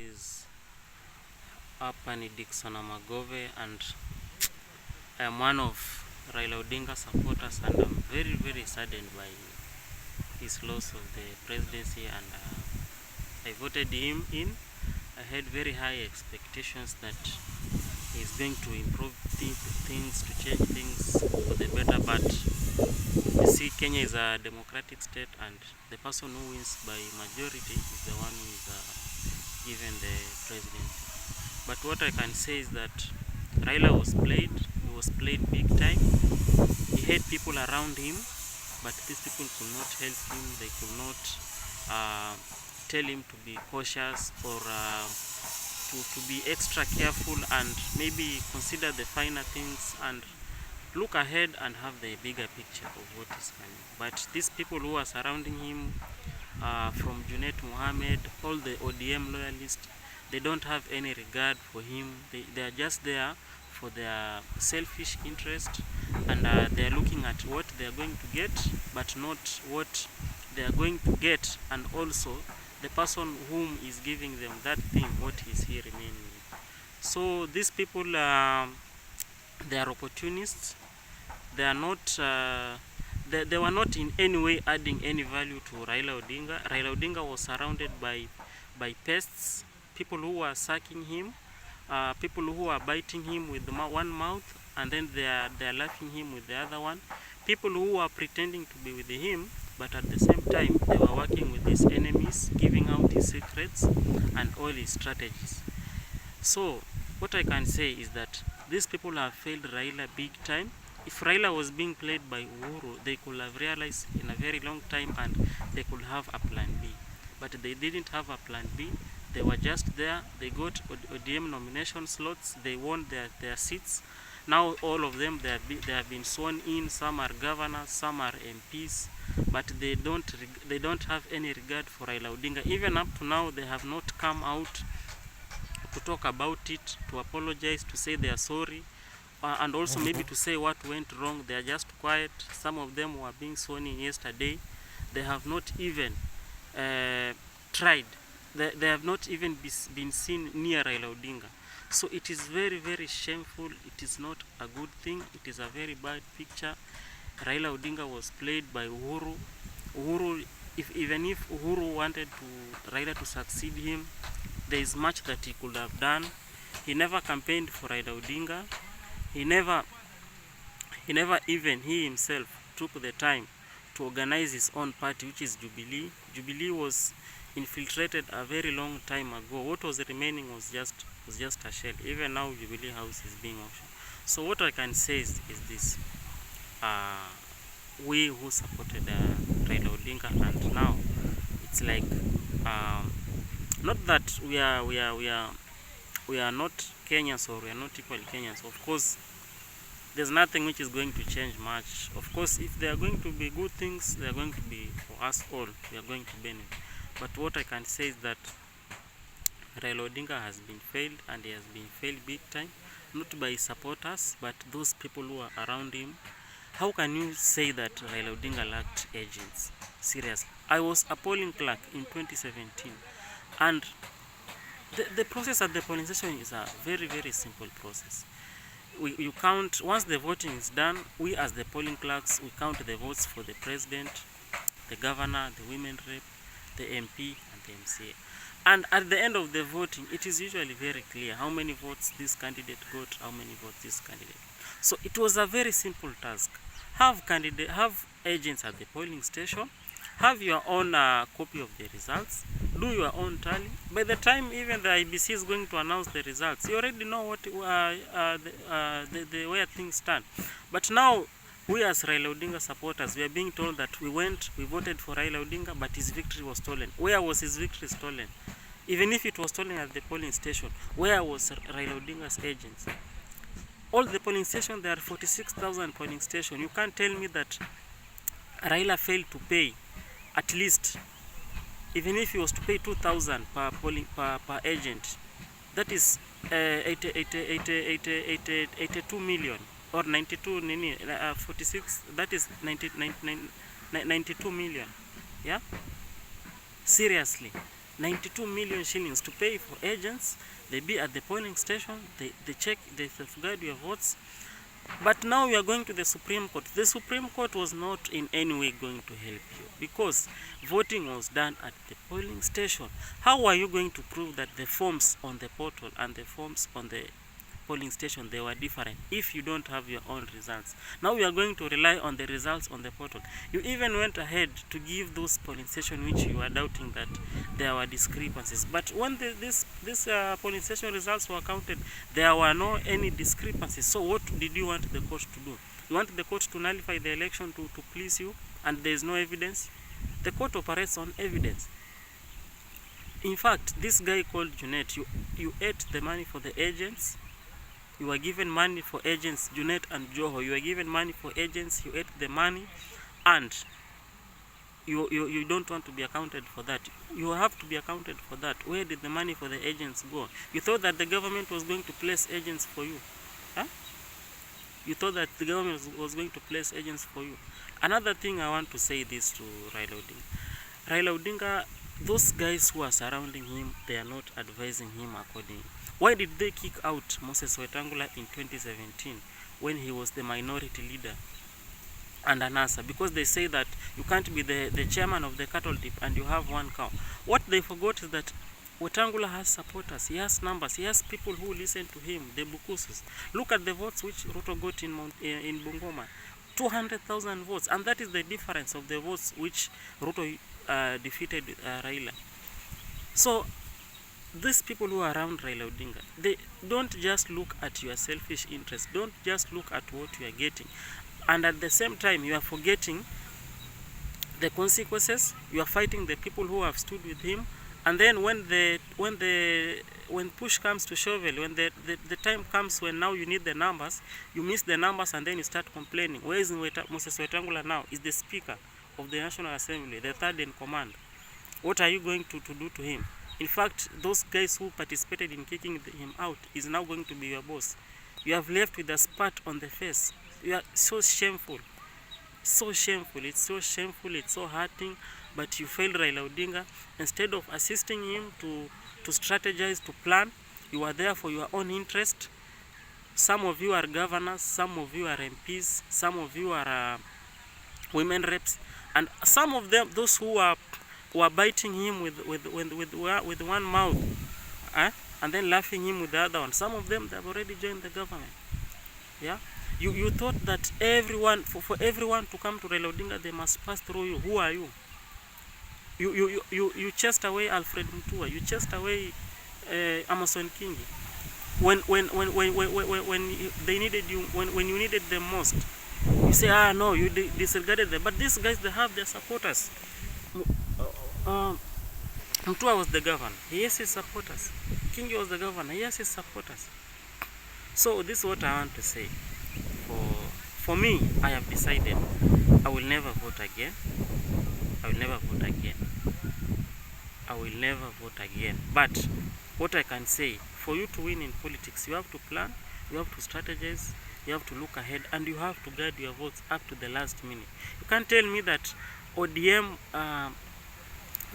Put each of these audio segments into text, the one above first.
is Apani Dixon Amagove, and I am one of Raila Odinga supporters, and I'm very saddened by his loss of the presidency, and I voted him in. I had very high expectations that he's going to improve things, to change things for the better, but you see, Kenya is a democratic state, and the person who wins by majority is the one who is given the presidency. But what I can say is that Raila was played big time. He had people around him, but these people could not help him. They could not tell him to be cautious, or to be extra careful, and maybe consider the finer things and look ahead and have the bigger picture of what is coming. But these people who are surrounding him, from Junet Mohammed, all the ODM loyalists, they don't have any regard for him. They are just there for their selfish interest, and they are looking at what they are going to get, but not what they are going to get, and also the person whom is giving them that thing, what is he remaining with. So these people, they are opportunists. They are not they were not in any way adding any value to Raila Odinga. Raila Odinga was surrounded by pests, people who were sucking him, people who are biting him with one mouth, and then they are laughing him with the other one, people who are pretending to be with him, but at the same time they were working with his enemies, giving out his secrets and all his strategies. So what I can say is that these people have failed Raila big time. If Raila was being played by Uhuru, they could have realized in a very long time, and they could have a plan B. But they didn't have a plan B. They were just there. They got ODM nomination slots. They won their seats. Now all of them, they have been sworn in. Some are governors, some are MPs, but they don't have any regard for Raila Odinga. Even up to now, they have not come out to talk about it, to apologize, to say they are sorry, and also maybe to say what went wrong. They are just quiet. Some of them were being sworn in yesterday. They have not even tried. They have not even been seen near Raila Odinga. So it is very shameful. It is not a good thing. It is a very bad picture. Raila Odinga was played by Uhuru. Even if Uhuru wanted Raila to succeed him, there is much that he could have done. He never campaigned for Raila Odinga. He never even he himself took the time to organize his own party, which is Jubilee. Jubilee was infiltrated a very long time ago. What was remaining was just a shell. Even now, Jubilee House is being auctioned. So what I can say is this: we who supported Raila Odinga, and now it's like, not that we are not Kenyans, or we are not equal Kenyans. Of course, there's nothing which is going to change much. Of course, if there are going to be good things, they are going to be for us all. We are going to benefit. But what I can say is that Raila Odinga has been failed, and he has been failed big time, not by his supporters, but those people who are around him. How can you say that Raila Odinga lacked agents? Seriously. I was a polling clerk in 2017, and the process at the polling station is a very simple process. You count, once the voting is done, we as the polling clerks, we count the votes for the president, the governor, the women rep, the MP, and the MCA. And at the end of the voting, it is usually very clear how many votes this candidate got, how many votes this candidate got. So it was a very simple task. Have agents at the polling station, have your own copy of the results, do your own tally. By the time even the IBC is going to announce the results, you already know what where things stand. But now, we as Raila Odinga supporters, we are being told that we voted for Raila Odinga, but his victory was stolen. Where was his victory stolen? Even if it was stolen at the polling station, where was Raila Odinga's agents? All the polling stations, there are 46,000 polling stations. You can't tell me that Raila failed to pay at least, even if he was to pay 2,000 per agent, that is 82 million, or 92 46, that is 92 million. Yeah, seriously. 92 million shillings to pay for agents. They be at the polling station, they check, they safeguard your votes. But now we are going to the Supreme Court. The Supreme Court was not in any way going to help you because voting was done at the polling station. How are you going to prove that the forms on the portal and the forms on the polling station, they were different if you don't have your own results? Now we are going to rely on the results on the portal. You even went ahead to give those polling station which you are doubting that there were discrepancies, but when this polling station results were counted, there were no any discrepancies. So what did you want the court to do? You want the court to nullify the election to please you, and there is no evidence? The court operates on evidence. In fact, this guy called Junet, you ate the money for the agents. You were given money for agents, Junet and Joho. You were given money for agents, you ate the money, and you don't want to be accounted for that. You have to be accounted for that. Where did the money for the agents go? You thought that the government was going to place agents for you. Huh? You thought that the government was going to place agents for you. Another thing I want to say this to Raila Odinga. Raila Odinga, those guys who are surrounding him, they are not advising him accordingly. Why did they kick out Moses Wetangula in 2017 when he was the minority leader and an answer? Because they say that you can't be the chairman of the cattle dip and you have one cow. What they forgot is that Wetangula has supporters, he has numbers, he has people who listen to him, the Bukusus. Look at the votes which Ruto got in Bungoma, 200,000 votes, and that is the difference of the votes which Ruto defeated Raila. So these people who are around Raila Odinga, they don't just look at your selfish interest, don't just look at what you are getting, and at the same time you are forgetting the consequences. You are fighting the people who have stood with him, and then when push comes to shovel, when the time comes when now you need the numbers, you miss the numbers and then you start complaining. Where is Moses Wetangula now? Is the Speaker of the National Assembly, the third in command. What are you going to do to him? In fact, those guys who participated in kicking him out is now going to be your boss. You have left with a spat on the face. You are so shameful. So shameful. It's so shameful. It's so hurting. But you failed Raila Odinga. Instead of assisting him to strategize, to plan, you are there for your own interest. Some of you are governors. Some of you are MPs. Some of you are women reps. And some of them, those who are biting him with one mouth, and then laughing him with the other one. Some of them, they have already joined the government. Yeah, you thought that everyone, for everyone to come to Raila Odinga, they must pass through you. Who are you? You chased away Alfred Mutua. You chased away Amason Kingi. When they needed you, when you needed them most, you say, no, you disregarded them. But these guys, they have their supporters. Mutua was the governor, he has his supporters. Kingi was the governor, he has his supporters. So this is what I want to say. For me, I have decided I will never vote again. I will never vote again. I will never vote again. But what I can say, for you to win in politics, you have to plan, you have to strategize, you have to look ahead, and you have to guide your votes up to the last minute. You can't tell me that ODM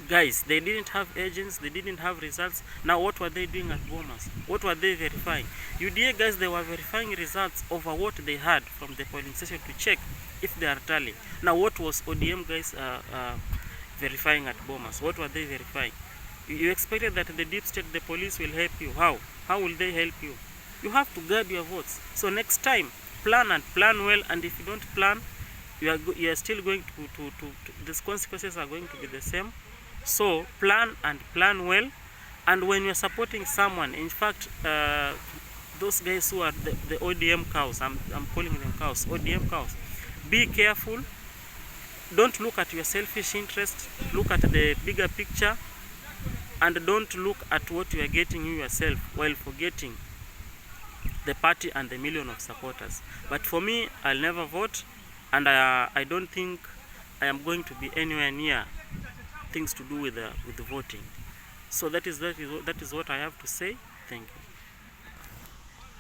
guys, they didn't have agents, they didn't have results. Now what were they doing at Bomas? What were they verifying? UDA guys, they were verifying results over what they had from the polling station to check if they are tallying. Now what was ODM guys verifying at Bomas? What were they verifying? You expected that the deep state, the police will help you. How? How will they help you? You have to guard your votes. So next time, plan and plan well, and if you don't plan, you are still going to these consequences are going to be the same. So plan and plan well, and when you're supporting someone, in fact, those guys who are the ODM cows, I'm calling them cows, ODM cows, be careful. Don't look at your selfish interest, look at the bigger picture, and don't look at what you are getting you yourself while forgetting the party and the million of supporters. But for me, I'll never vote, and I don't think I am going to be anywhere near things to do with the voting. So that is what I have to say. Thank you.